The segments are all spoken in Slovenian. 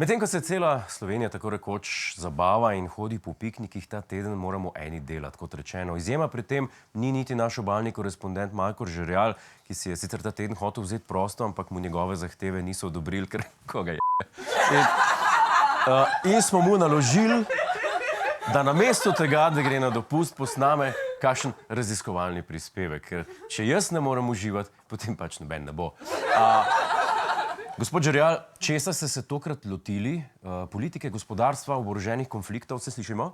Medtem ko se cela Slovenija tako rekoč zabava in hodi po piknikih, ta teden moramo eni delati, kot rečeno. Izjema pri tem ni niti naš obalni korespondent Marko Žerjal, ki si je sicer ta teden hotel vzeti prosto, ampak mu njegove zahteve niso odobrili, ker koga je. In smo mu naložili, da namesto tega, da gre na dopust, posname kakšen raziskovalni prispevek. Ker če jaz ne morem uživati, potem pač noben ne bo. Gospod Žerjal, česa ste se tokrat lotili? Politike, gospodarstva, oboroženih konfliktov, se slišimo?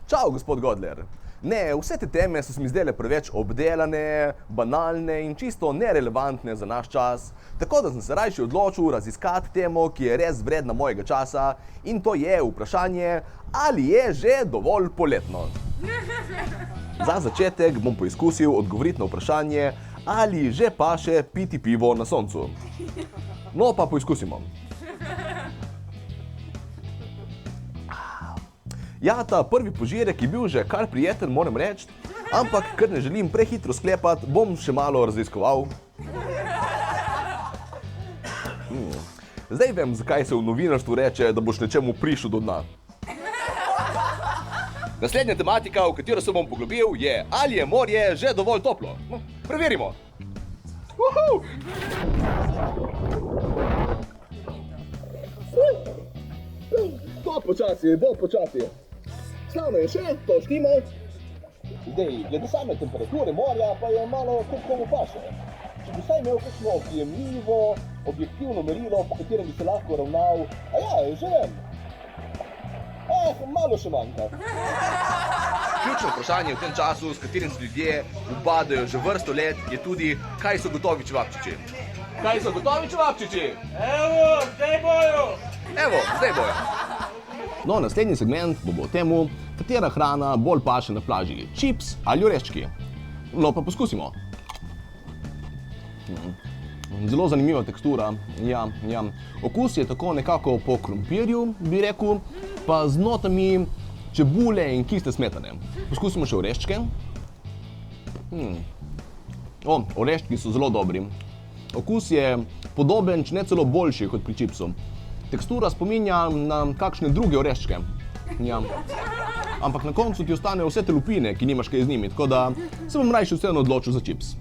Čau, gospod Godler. Ne, vse te teme so se mi zdele preveč obdelane, banalne in čisto nerelevantne za naš čas, tako da sem se rajši odločil raziskati temo, ki je res vredna mojega časa, in to je vprašanje, ali je že dovolj poletno. Za začetek bom poizkusil odgovoriti na vprašanje, ali že paše piti pivo na soncu. No, pa poizkusimo. Ja, ta prvi požirek je bil že kar prijeten, moram reči, ampak ker ne želim prehitro sklepati, bom še malo raziskoval. Zdaj vem, zakaj se v novinarstvu reče, da boš nečemu prišel do dna. Naslednja tematika, v katero se bom poglobil, je, ali je morje že dovolj toplo. No, preverimo. Bolj počasi. Slavno je še, to štima. Zdaj, glede same temperature morja, pa je malo kot komu paše. Če bi vsaj imel kakšno oprijemljivo, objektivno merilo, po katerem bi se lahko ravnal, že vem. Malo še manjka. Ključno vprašanje v tem času, s katerim se ljudje ubadajo že vrsto let, je tudi, kaj so gotovi čevapčiči. Kaj so gotovi čevapčiči? Evo, zdaj bojo. No, naslednji segment bo o temu, katera hrana bolj paše na plaži, čips ali oreščki. No, pa poskusimo. Zelo zanimiva tekstura, ja. Okus je tako nekako po krompirju, bi rekel, pa z notami čebule in kiste smetane. Poskusimo še oreščke. Oreščki so zelo dobri. Okus je podoben, če ne celo boljši kot pri čipsu. Tekstura spominja na kakšne druge oreščke. Ja. Ampak na koncu ti ostanejo vse te lupine, ki nimaš kaj z njimi, tako da se bom rajši vseeno odločil za čips.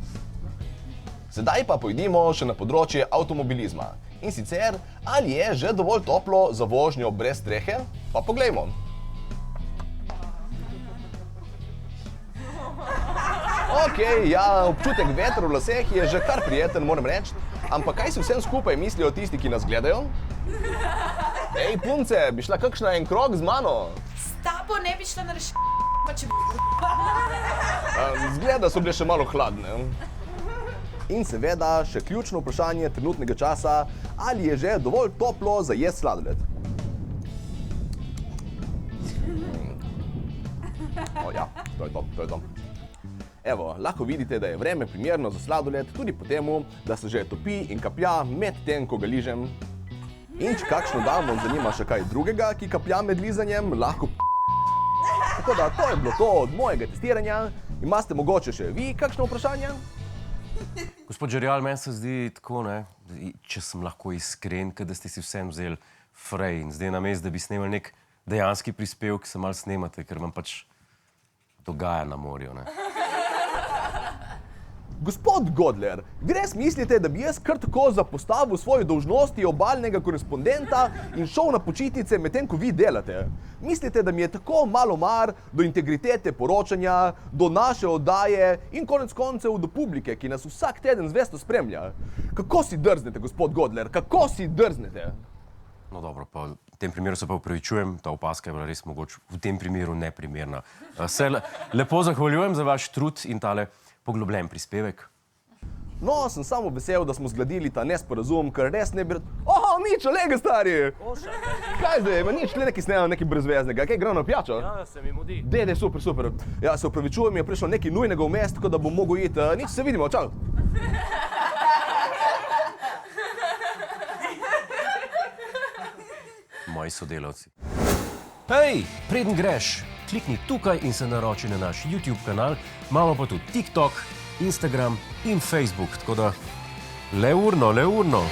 Sedaj pa pojdimo še na področje avtomobilizma. In sicer, ali je že dovolj toplo za vožnjo brez strehe? Pa poglejmo. Občutek vetra v laseh je že kar prijeten, moram reči. Ampak kaj si vsem skupaj mislijo tisti, ki nas gledajo? Ej, punce, bi šla kakšna en krog z mano? S tabo ne bi šla na pa če bi... Zgleda, so bile še malo hladne. In seveda še ključno vprašanje trenutnega časa, ali je že dovolj toplo za jesti sladoled. To je to. Evo, lahko vidite, da je vreme primerno za sladoled tudi po temu, da se že topi in kaplja med tem, ko ga ližem. In če kakšno damo zanima še kaj drugega, ki kaplja med lizanjem, lahko Tako da, to je bilo to od mojega testiranja. Imate mogoče še vi kakšno vprašanje? Gospod Žerjal, meni se zdi tako, če sem lahko iskren, da ste si vsem vzeli frej in zdaj namesto, da bi snemali nek dejanski prispevek, se malo snemate, ker vam pač dogaja na morju. Gospod Godler, vi res mislite, da bi jaz kar tako zapostavil svoje dolžnosti obalnega korespondenta in šel na počitnice medtem, ko vi delate? Mislite, da mi je tako malo mar do integritete poročanja, do naše oddaje in konec koncev do publike, ki nas vsak teden zvesto spremlja? Kako si drznete, gospod Godler? Kako si drznete? No dobro, pa v tem primeru se pa upravičujem, ta opaska je bila res mogoče v tem primeru neprimerna. Se lepo zahvaljujem za vaš trud in tale poglobljen prispevek. No, sem samo vesel, da smo zgladili ta nesporazum, ker res ne bi... nič, olega, stari! Kaj zdaj, nič, le neki snemam nekaj brezveznega, kaj gremo na pijačo? Ja, se mi mudi. Dede, super. Ja, se upravičujem, je prišlo nekaj nujnega vmes, tako da bom mogel iti. Nič, se vidimo, čau! Moji sodelavci. Hej, preden greš, klikni tukaj in se naroči na naš YouTube kanal, imamo pa tudi TikTok, Instagram in Facebook, tako da le urno.